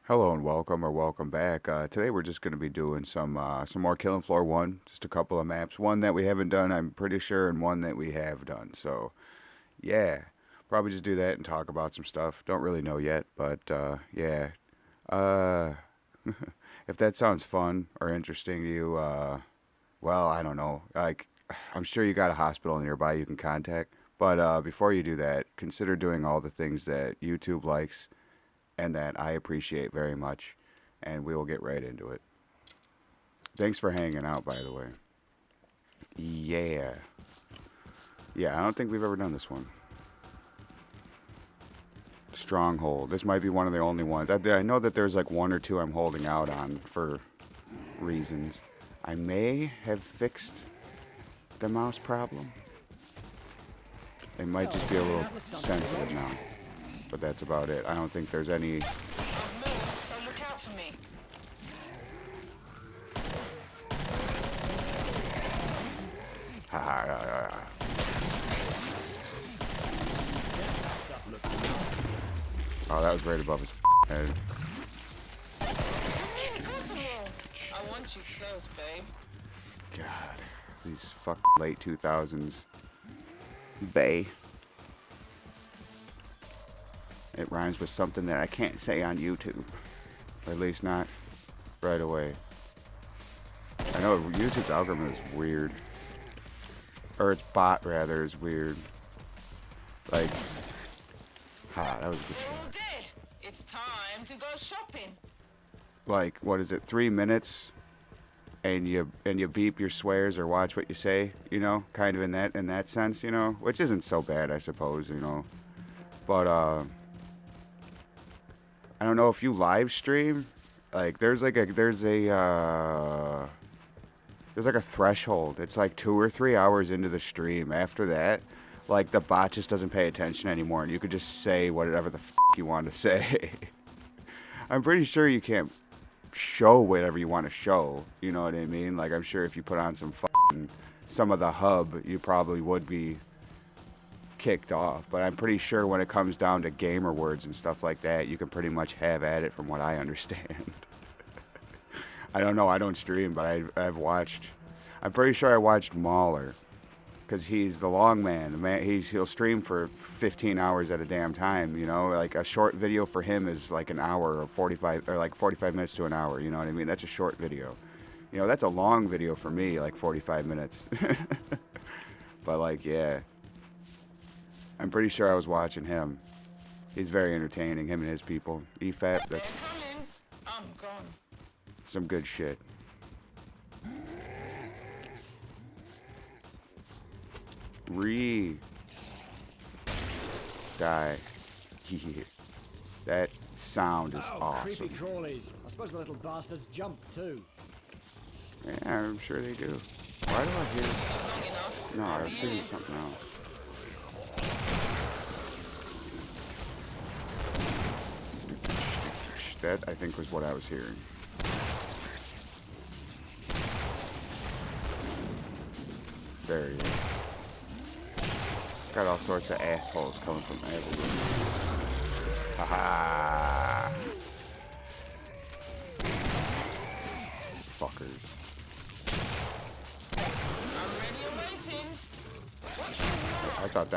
Hello and welcome or welcome back. Today we're just going to be doing some more Killing Floor 1, just a couple of maps. One that we haven't done, I'm pretty sure, and one that we have done. So, yeah, probably just do that and talk about some stuff. Don't really know yet, but yeah. Uh, if that sounds fun or interesting to you, well, I don't know. Like, I'm sure you got a hospital nearby you can contact. But before you do that, consider doing all the things that YouTube likes and that I appreciate very much, and we will get right into it. Thanks for hanging out, by the way. Yeah. Yeah, I don't think we've ever done this one. Stronghold. This might be one of the only ones. I know that there's like one or two I'm holding out on for reasons. I may have fixed the mouse problem. It might just be a little sensitive now. But that's about it. I don't think there's any. I've moved, so look out for me. Ha ha ha ha. Oh, that was right above his head. I want you close, babe. God, these late 2000s. Bay. It rhymes with something that I can't say on YouTube. Or at least not right away. I know YouTube's algorithm is weird. Or its bot, rather, is weird. Like, that was a good They're all shot. dead. It's time to go shopping. Like, what is it, 3 minutes? And you beep your swears or watch what you say, you know? Kind of in that sense, you know? Which isn't so bad, I suppose, you know? But, I don't know if you live stream. Like there's like a threshold. It's like 2 or 3 hours into the stream. After that, like the bot just doesn't pay attention anymore, and you could just say whatever the you want to say. I'm pretty sure you can't show whatever you want to show. You know what I mean? Like I'm sure if you put on some of the hub, you probably would be kicked off. But I'm pretty sure when it comes down to gamer words and stuff like that, you can pretty much have at it from what I understand. I don't know. I don't stream, but I've watched. I'm pretty sure I watched Mauler because he's the long man. The man he'll stream for 15 hours at a damn time. You know, like a short video for him is like an hour or 45 or like 45 minutes to an hour. You know what I mean? That's a short video. You know, that's a long video for me, like 45 minutes. But like, yeah. I'm pretty sure I was watching him. He's very entertaining, him and his people. EFAP, They're that's coming. I'm gone. some good shit. Die. That sound is awesome. Creepy crawlies. I suppose the little bastards jump too. Yeah, I'm sure they do. Why do I hear... Long enough. No, I was thinking something else. That, I think, was what I was hearing. There he is. Got all sorts of assholes coming from everywhere. Haha! Fuckers. I'm ready and waiting. Watch your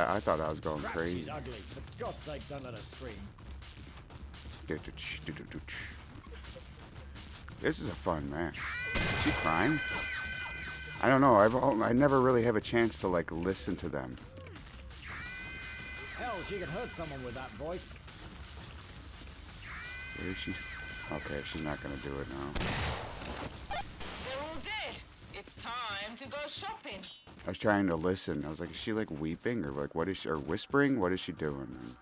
I thought I was going Crap, crazy. she's ugly. For God's sake, don't let her scream. This is a fun match. Is she crying? I don't know. I never really have a chance to like listen to them. Hell, she could hurt someone with that voice. Where is she? Okay, she's not gonna do it now. They're all dead. It's time to go shopping. I was trying to listen. I was like, is she like weeping or like what is she, or whispering? What is she doing? And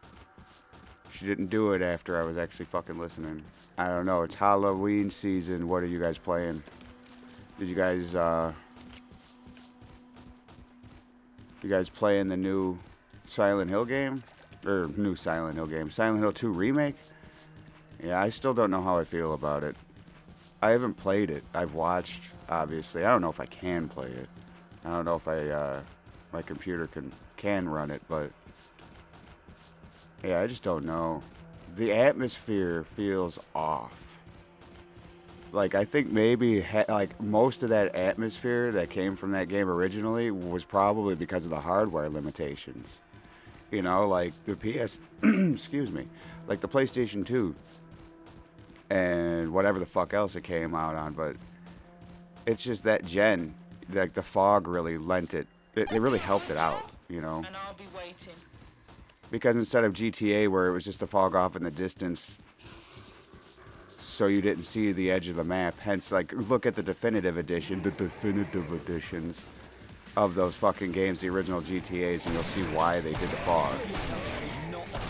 she didn't do it after I was actually fucking listening. I don't know. It's Halloween season. What are you guys playing? Did you guys playing the new Silent Hill game? Or new Silent Hill game. Silent Hill 2 remake? Yeah, I still don't know how I feel about it. I haven't played it. I've watched, obviously. I don't know if I can play it. I don't know if my computer can run it, but yeah, I just don't know. the atmosphere feels off. Like, I think maybe like most of that atmosphere that came from that game originally was probably because of the hardware limitations. You know, like the PS, excuse me, like the PlayStation 2 and whatever the fuck else it came out on. But it's just that gen, like the fog really lent it. It really helped it out, you know. And I'll be waiting. Because instead of GTA where it was just a fog off in the distance, so you didn't see the edge of the map. Hence, like, look at the definitive edition, the definitive editions of those fucking games, the original GTAs, and you'll see why they did the fog.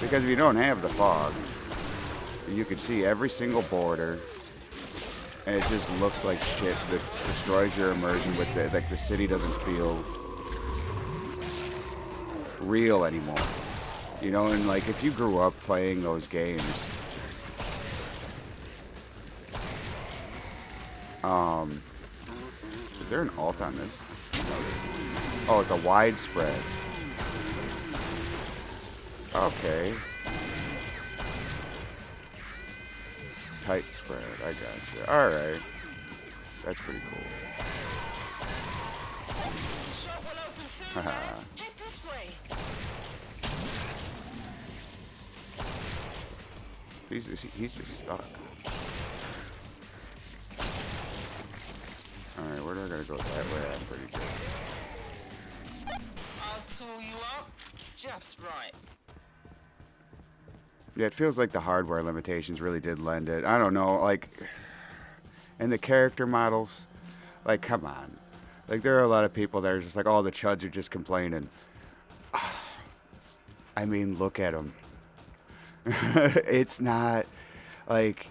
Because if you don't have the fog, you can see every single border, and it just looks like shit that destroys your immersion with it. Like, the city doesn't feel real anymore. You know, and like, if you grew up playing those games, is there an alt on this? Oh, it's a widespread. Okay. Tight spread, I gotcha. Alright. That's pretty cool. Shop will open soon, lads. Head this way. He's just stuck. Alright, where do I gotta go? That way, I'm pretty good. I'll tool you up just right. Yeah, it feels like the hardware limitations really did lend it. I don't know, like, and the character models, like, come on. Like, there are a lot of people that are just like, oh, the chuds are just complaining. I mean, look at them. It's not, like,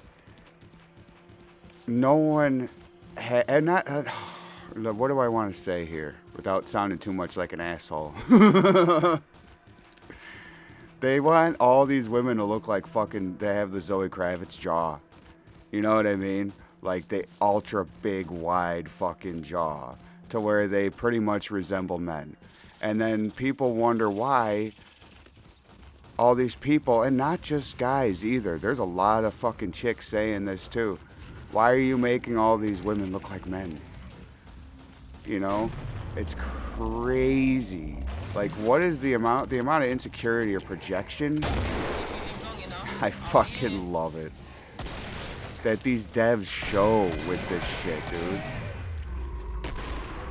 no one, and not, what do I want to say here without sounding too much like an asshole? They want all these women to look like fucking, they have the Zoe Kravitz jaw. You know what I mean? Like the ultra big, wide fucking jaw to where they pretty much resemble men. And then people wonder why all these people, and not just guys either. There's a lot of fucking chicks saying this too. Why are you making all these women look like men? You know? It's crazy. Like, what is the amount of insecurity or projection? I fucking love it. That these devs show with this shit, dude.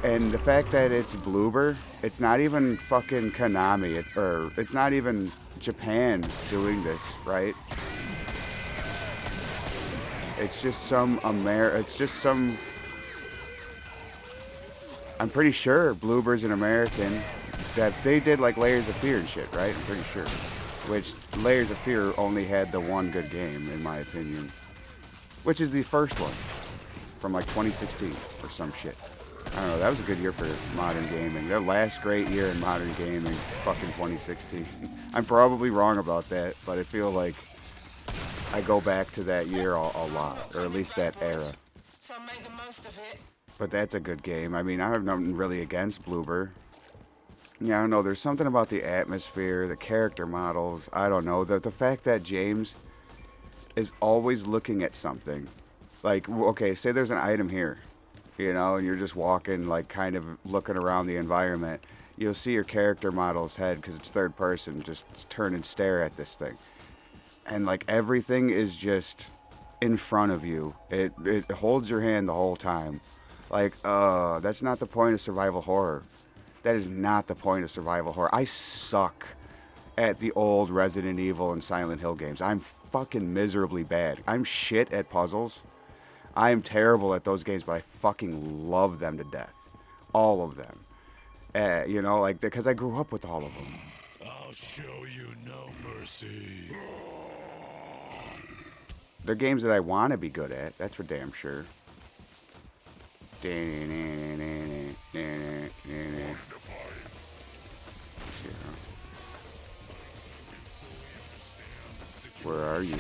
And the fact that it's Bloober, it's not even fucking Konami, it's not even Japan doing this, right? It's just some I'm pretty sure Bloober's an American, that they did like Layers of Fear and shit, right? I'm pretty sure. Which Layers of Fear only had the one good game, in my opinion. Which is the first one from like 2016 or some shit. I don't know, that was a good year for modern gaming. Their last great year in modern gaming, fucking 2016. I'm probably wrong about that, but I feel like I go back to that year a lot, or at least that era. So make the most of it. But that's a good game. I mean, I have nothing really against Bloober. Yeah, I don't know. There's something about the atmosphere, the character models. I don't know. The fact that James is always looking at something. Like, okay, say there's an item here, you know, and you're just walking, like, kind of looking around the environment. You'll see your character model's head, because it's third person, just turn and stare at this thing. And, like, everything is just in front of you. It holds your hand the whole time. Like, that's not the point of survival horror. That is not the point of survival horror. I suck at the old Resident Evil and Silent Hill games. I'm fucking miserably bad. I'm shit at puzzles. I am terrible at those games, but I fucking love them to death. All of them. You know, like, because I grew up with all of them. I'll show you no mercy. They're games that I want to be good at. That's for damn sure. Where are you?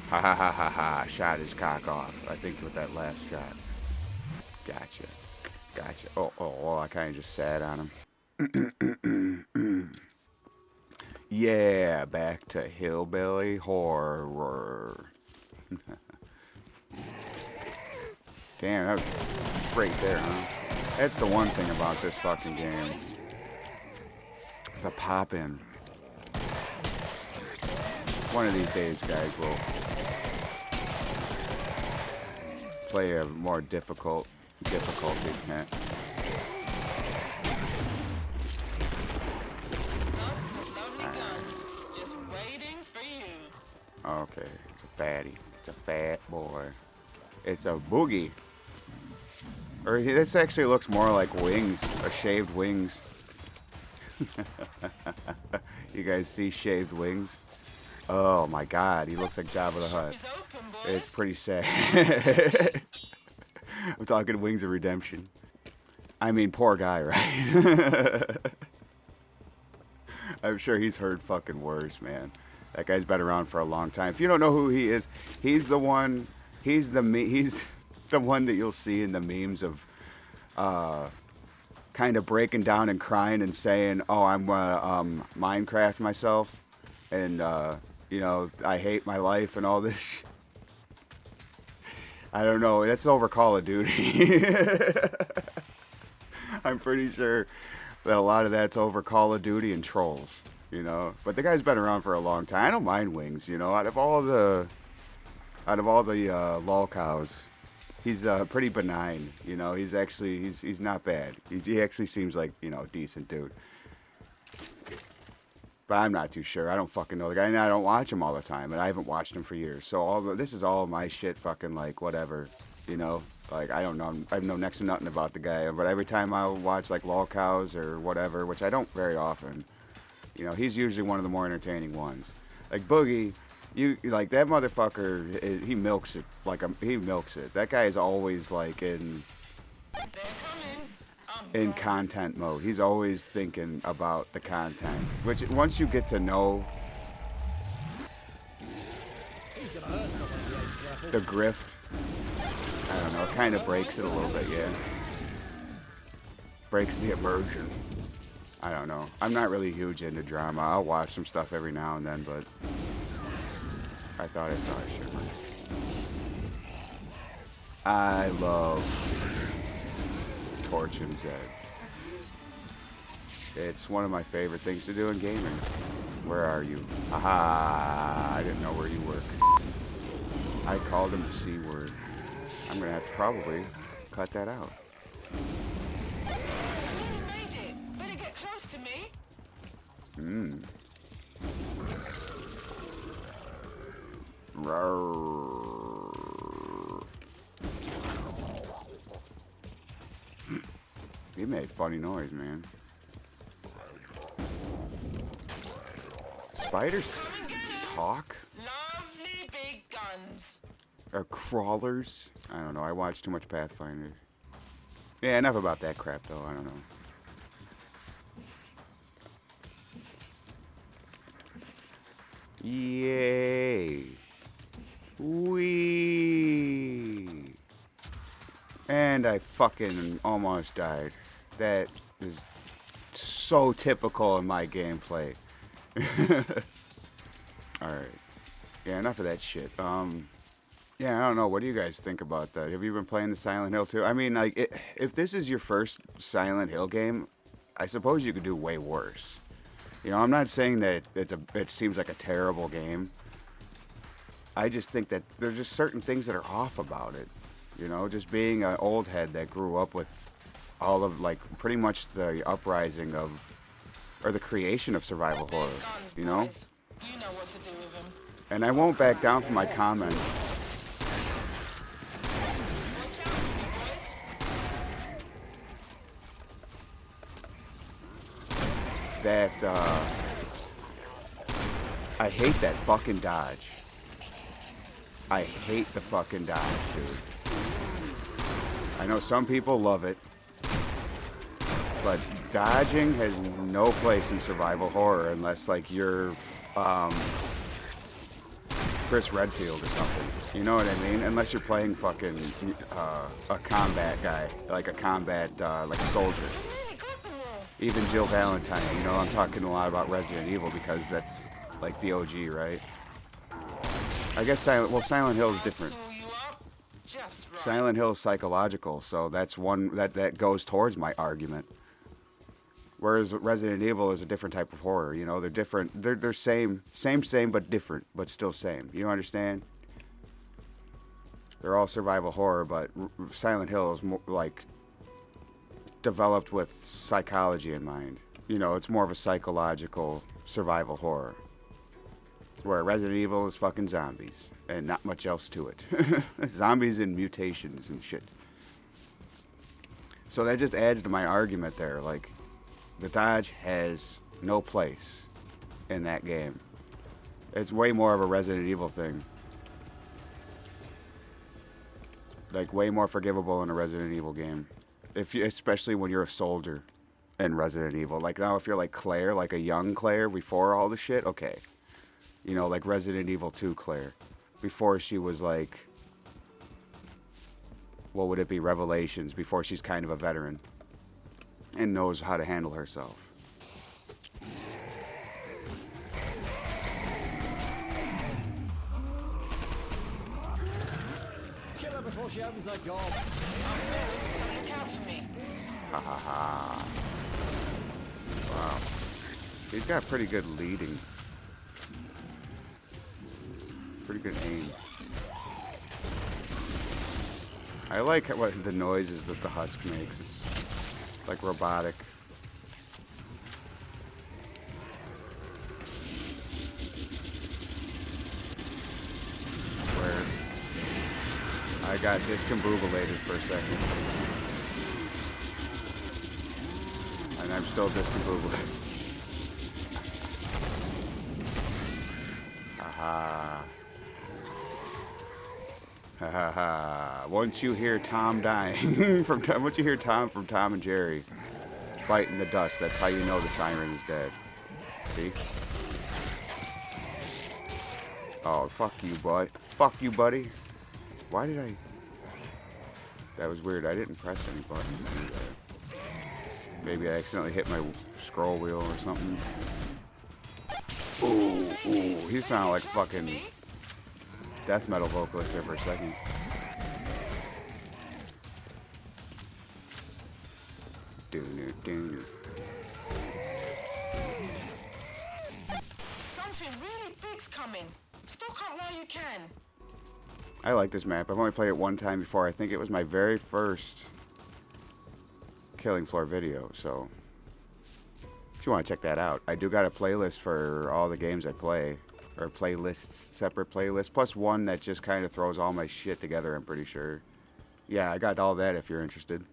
Ha ha ha ha ha. Shot his cock off. I think with that last shot. Gotcha. Oh, I kind of just sat on him. Yeah, back to hillbilly horror. Damn, that was great there, huh? That's the one thing about this fucking game. The pop-in. One of these days, guys, will play a more difficulty. Lots of lovely guns, just waiting for you. Okay, it's a fatty. It's a fat boy. It's a boogie. Or this actually looks more like wings, or shaved wings. You guys see shaved wings? Oh my god, he looks like Jabba the Hutt. It's open, boys. It's pretty sad. I'm talking Wings of Redemption. I mean, poor guy, right? I'm sure he's heard fucking worse, man. That guy's been around for a long time. If you don't know who he is, he's the one. He's the one that you'll see in the memes of, kind of breaking down and crying and saying, "Oh, I'm Minecraft myself, and you know, I hate my life and all this." I don't know. That's over Call of Duty. I'm pretty sure that a lot of that's over Call of Duty and trolls, you know. But the guy's been around for a long time. I don't mind Wings, you know. Out of all the lol cows, he's pretty benign, you know. He's actually he's not bad. He actually seems like, you know, a decent dude. But I'm not too sure. I don't fucking know the guy, and I don't watch him all the time, and I haven't watched him for years. So this is all my shit, fucking like whatever, you know. Like I don't know. I know next to nothing about the guy. But every time I watch like lol cows or whatever, which I don't very often, you know, he's usually one of the more entertaining ones. Like Boogie, you like that motherfucker. He milks it he milks it. That guy is always like in content mode. He's always thinking about the content. Which once you get to know He's gonna hurt someone if you ain't careful. the grift, I don't know, it kind of breaks it a little bit, yeah. Breaks the immersion. I don't know. I'm not really huge into drama. I'll watch some stuff every now and then, but I thought I saw a shit. I love torching Zeds. It's one of my favorite things to do in gaming. Where are you? Aha! I didn't know where you were. I called him the C word. I'm gonna have to probably cut that out. You made it. Better get close to me. Rawr. He made funny noise, man. Spiders talk? Lovely big guns. Or crawlers? I don't know. I watch too much Pathfinder. Yeah, enough about that crap, though. I don't know. Yay! Wee! And I fucking almost died. That is so typical in my gameplay. Alright. Yeah, enough of that shit. Yeah, I don't know. What do you guys think about that? Have you been playing the Silent Hill 2? I mean, like, if this is your first Silent Hill game, I suppose you could do way worse. You know, I'm not saying that it seems like a terrible game. I just think that there's just certain things that are off about it. You know, just being an old head that grew up with all of, like, pretty much the uprising of, or the creation of survival horror. Guns, You know? boys. You know what to do with them. And I won't back down from my comments. Watch out for me, boys. That, I hate that fucking dodge. I hate the fucking dodge, dude. I know some people love it, but dodging has no place in survival horror unless, like, you're, Chris Redfield or something. You know what I mean? Unless you're playing fucking, a combat guy. Like a combat, like a soldier. I really got them all. Even Jill Valentine. You know, I'm talking a lot about Resident Evil because that's like the OG, right? I guess Silent Hill is different. Tool you up just right. Silent Hill is psychological, so that's one that goes towards my argument. Whereas Resident Evil is a different type of horror. You know, they're different. They're same, but different, but still same. You understand? They're all survival horror, but Silent Hill is more like developed with psychology in mind. You know, it's more of a psychological survival horror. Where Resident Evil is fucking zombies and not much else to it. Zombies and mutations and shit. So that just adds to my argument there. Like, the dodge has no place in that game. It's way more of a Resident Evil thing. Like, way more forgivable in a Resident Evil game. Especially when you're a soldier in Resident Evil. Like, now if you're like Claire, like a young Claire before all the shit, okay. You know, like Resident Evil 2 Claire. Before she was like, what would it be, Revelations, before she's kind of a veteran. And knows how to handle herself. Kill her before she opens that gob. So look out for me. Ha ha ha. Wow. He's got pretty good leading. Pretty good aim. I like what the noises that the husk makes. It's like robotic. Where I got discombobulated for a second. And I'm still discombobulated. Haha. Ha ha ha. Once you hear Tom dying once you hear Tom from Tom and Jerry biting the dust, that's how you know the siren is dead. See? Oh, fuck you, bud. Fuck you, buddy. Why did I... That was weird. I didn't press any buttons. Maybe I accidentally hit my scroll wheel or something. Ooh, he sounded like fucking death metal vocalist there for a second. Something really big's coming. Stock up while you can. I like this map. I've only played it one time before. I think it was my very first Killing Floor video, so if you want to check that out. I do got a playlist for all the games I play. Or playlists, separate playlists, plus one that just kind of throws all my shit together, I'm pretty sure. Yeah, I got all that if you're interested.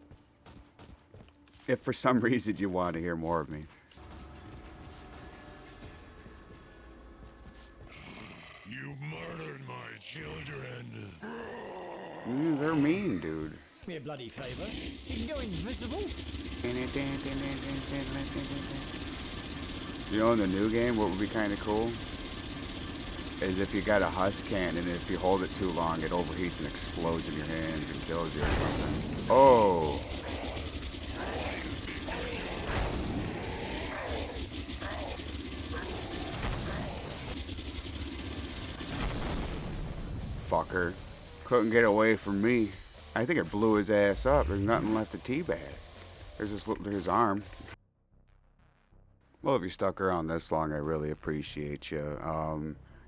If for some reason you want to hear more of me. You murdered my children. They're mean, dude. Do me a bloody favour. You can go invisible. You know, in the new game, what would be kind of cool is if you got a husk can and if you hold it too long, it overheats and explodes in your hands and kills you or something. Oh! Fucker. Couldn't get away from me. I think it blew his ass up. There's nothing left to teabag. There's his arm. Well, if you stuck around this long, I really appreciate you.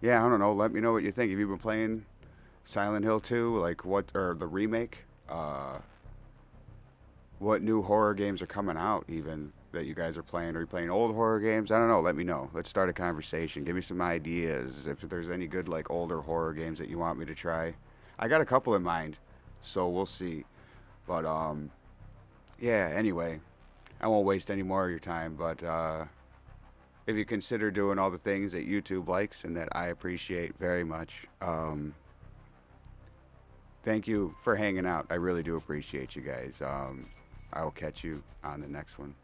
Yeah, I don't know. Let me know what you think. Have you been playing Silent Hill 2? Like, or the remake? What new horror games are coming out, even, that you guys are playing? Are you playing old horror games? I don't know. Let me know. Let's start a conversation. Give me some ideas. If there's any good, like, older horror games that you want me to try. I got a couple in mind, so we'll see. But, yeah, anyway. I won't waste any more of your time, but, if you consider doing all the things that YouTube likes and that I appreciate very much, thank you for hanging out. I really do appreciate you guys. I will catch you on the next one.